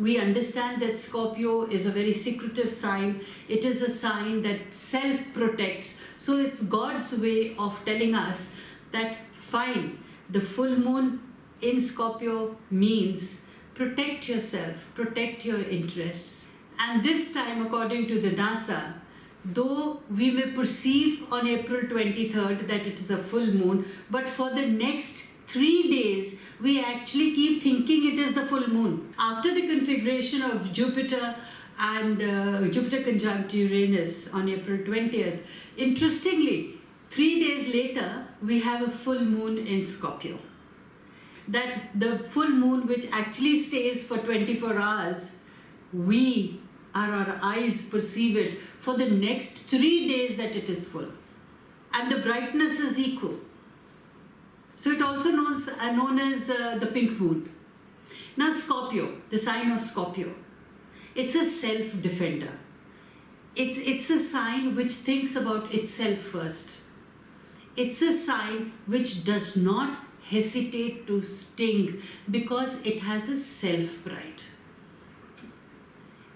We understand that Scorpio is a very secretive sign. It is a sign that self-protects. So it's God's way of telling us that fine, the full moon in Scorpio means protect yourself, protect your interests. And this time, according to the NASA, though we may perceive on April 23rd that it is a full moon, but for the next 3 days, we actually keep thinking it is the full moon. After the configuration of Jupiter and Jupiter conjunct Uranus on April 20th, interestingly, 3 days later, we have a full moon in Scorpio. That the full moon, which actually stays for 24 hours, our eyes perceive it for the next 3 days that it is full. And the brightness is equal. So it also known as the pink moon. Now Scorpio, the sign of Scorpio, it's a self-defender. It's a sign which thinks about itself first. It's a sign which does not hesitate to sting because it has a self-pride.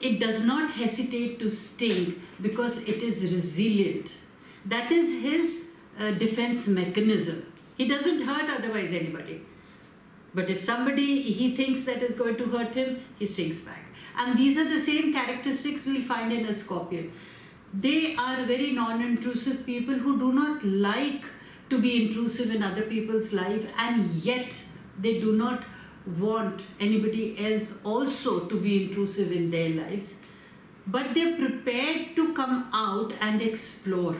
It does not hesitate to sting because it is resilient. That is his defense mechanism. He doesn't hurt otherwise anybody. But if somebody he thinks that is going to hurt him, he stings back. And these are the same characteristics we'll find in a Scorpion. They are very non-intrusive people who do not like to be intrusive in other people's life, and yet they do not want anybody else also to be intrusive in their lives. But they're prepared to come out and explore.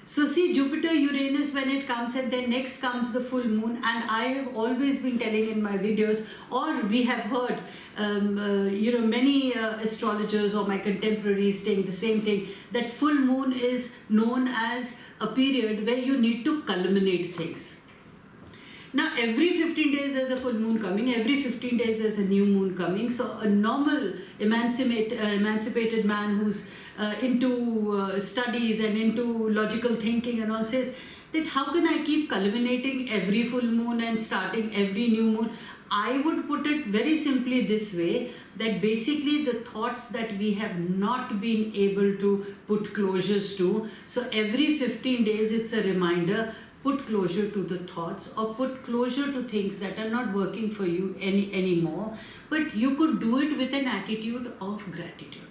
So see, Jupiter, Uranus, when it comes, and then next comes the full moon, and I have always been telling in my videos, or we have heard, many astrologers or my contemporaries saying the same thing, that full moon is known as a period where you need to culminate things. Now, every 15 days there's a full moon coming, every 15 days there's a new moon coming. So a normal emancipated man who's into studies and into logical thinking and all says that how can I keep culminating every full moon and starting every new moon? I would put it very simply this way, that basically the thoughts that we have not been able to put closures to, so every 15 days it's a reminder, put closure to the thoughts or put closure to things that are not working for you anymore, but you could do it with an attitude of gratitude.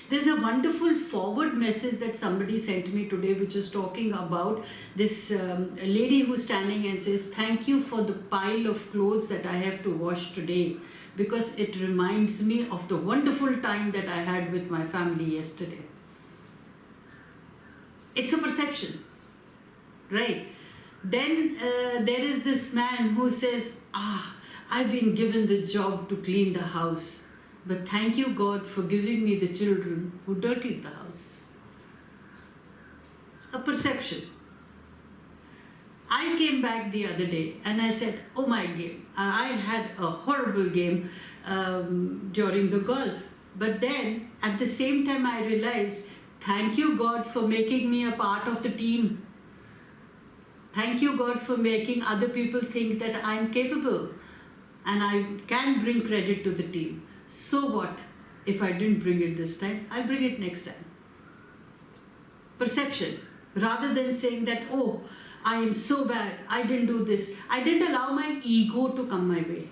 There's a wonderful forward message that somebody sent me today, which is talking about this lady who's standing and says, thank you for the pile of clothes that I have to wash today, because it reminds me of the wonderful time that I had with my family yesterday. It's a perception, right? Then there is this man who says, I've been given the job to clean the house, but thank you God for giving me the children who dirtied the house. A perception. I came back the other day and I said, oh my game, I had a horrible game during the golf. But then at the same time I realized, thank you God for making me a part of the team. Thank you God for making other people think that I'm capable and I can bring credit to the team. So what if I didn't bring it this time? I'll bring it next time. Perception. Rather than saying that, oh, I am so bad, I didn't do this. I didn't allow my ego to come my way.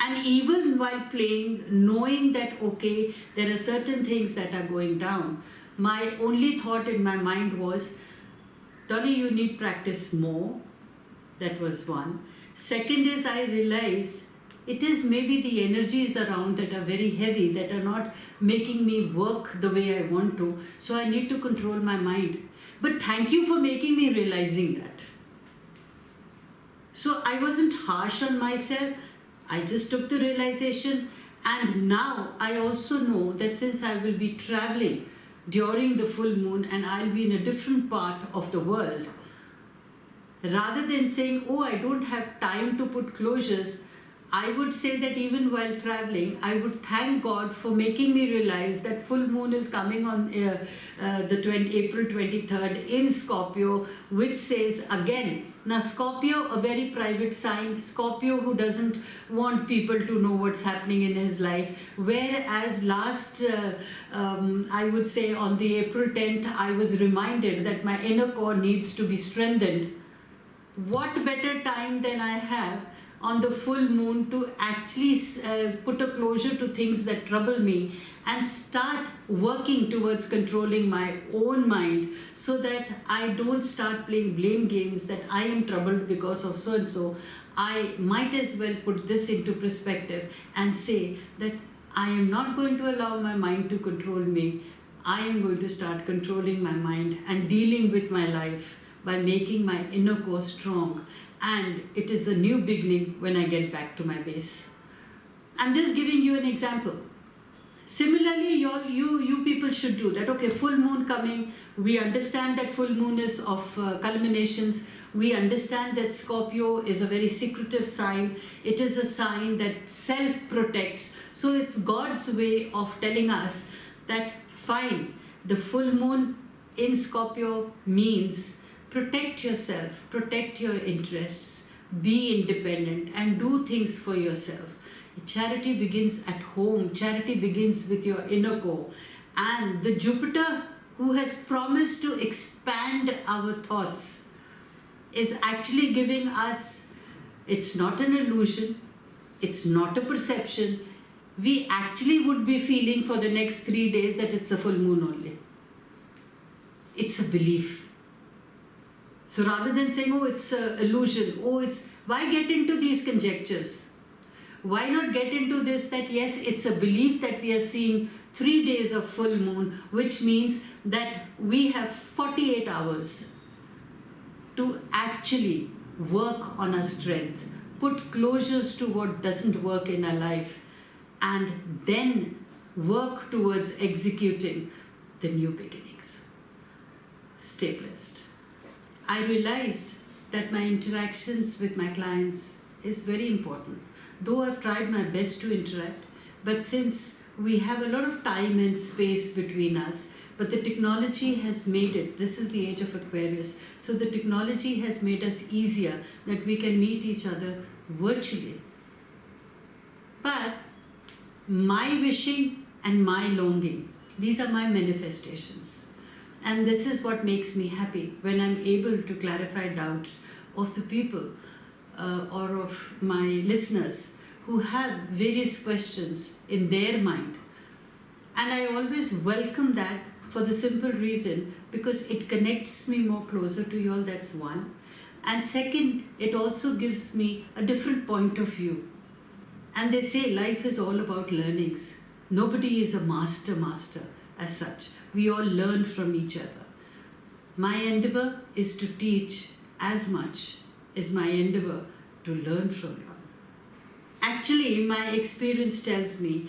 And even while playing, knowing that, okay, there are certain things that are going down, my only thought in my mind was, Dolly, you need practice more. That was one. Second is, I realized it is maybe the energies around that are very heavy, that are not making me work the way I want to. So I need to control my mind. But thank you for making me realizing that. So I wasn't harsh on myself. I just took the realization. And now I also know that since I will be traveling during the full moon and I'll be in a different part of the world, rather than saying, oh, I don't have time to put closures, I would say that even while traveling, I would thank God for making me realize that full moon is coming on April 23rd in Scorpio, which says again Now, Scorpio, a very private sign, Scorpio who doesn't want people to know what's happening in his life. Whereas I would say on the April 10th, I was reminded that my inner core needs to be strengthened. What better time than I have on the full moon to actually put a closure to things that trouble me and start working towards controlling my own mind, so that I don't start playing blame games that I am troubled because of so and so. I might as well put this into perspective and say that I am not going to allow my mind to control me. I am going to start controlling my mind and dealing with my life by making my inner core strong. And it is a new beginning when I get back to my base. I'm just giving you an example. Similarly, you people should do that. Okay, full moon coming. We understand that full moon is of culminations. We understand that Scorpio is a very secretive sign. It is a sign that self-protects. So it's God's way of telling us that fine, the full moon in Scorpio means protect yourself, protect your interests, be independent and do things for yourself. Charity begins at home. Charity begins with your inner core. And the Jupiter, who has promised to expand our thoughts, is actually giving us, it's not an illusion, it's not a perception. We actually would be feeling for the next 3 days that it's a full moon only. It's a belief. So rather than saying, oh, it's an illusion, why get into these conjectures? Why not get into this that yes, it's a belief that we are seeing 3 days of full moon, which means that we have 48 hours to actually work on our strength, put closures to what doesn't work in our life, and then work towards executing the new beginnings. Stay blessed. I realized that my interactions with my clients is very important. Though I've tried my best to interact, but since we have a lot of time and space between us, but the technology has made it, this is the age of Aquarius, so the technology has made us easier that we can meet each other virtually. But my wishing and my longing, these are my manifestations. And this is what makes me happy when I'm able to clarify doubts of the people or of my listeners who have various questions in their mind. And I always welcome that for the simple reason because it connects me more closer to you all, that's one. And second, it also gives me a different point of view. And they say life is all about learnings. Nobody is a master as such. We all learn from each other. My endeavor is to teach as much as my endeavor to learn from you. Actually, my experience tells me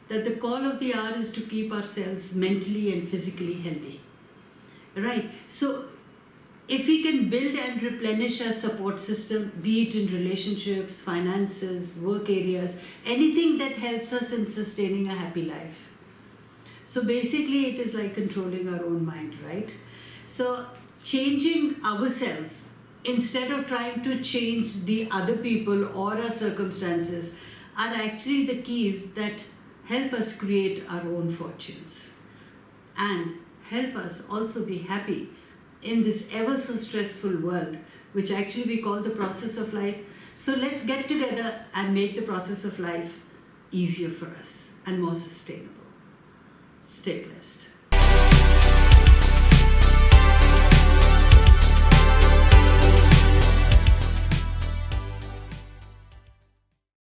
that the call of the hour is to keep ourselves mentally and physically healthy. Right? So, if we can build and replenish our support system, be it in relationships, finances, work areas, anything that helps us in sustaining a happy life. So basically it is like controlling our own mind, right? So changing ourselves instead of trying to change the other people or our circumstances are actually the keys that help us create our own fortunes and help us also be happy in this ever so stressful world, which actually we call the process of life. So let's get together and make the process of life easier for us and more sustainable. Stay blessed.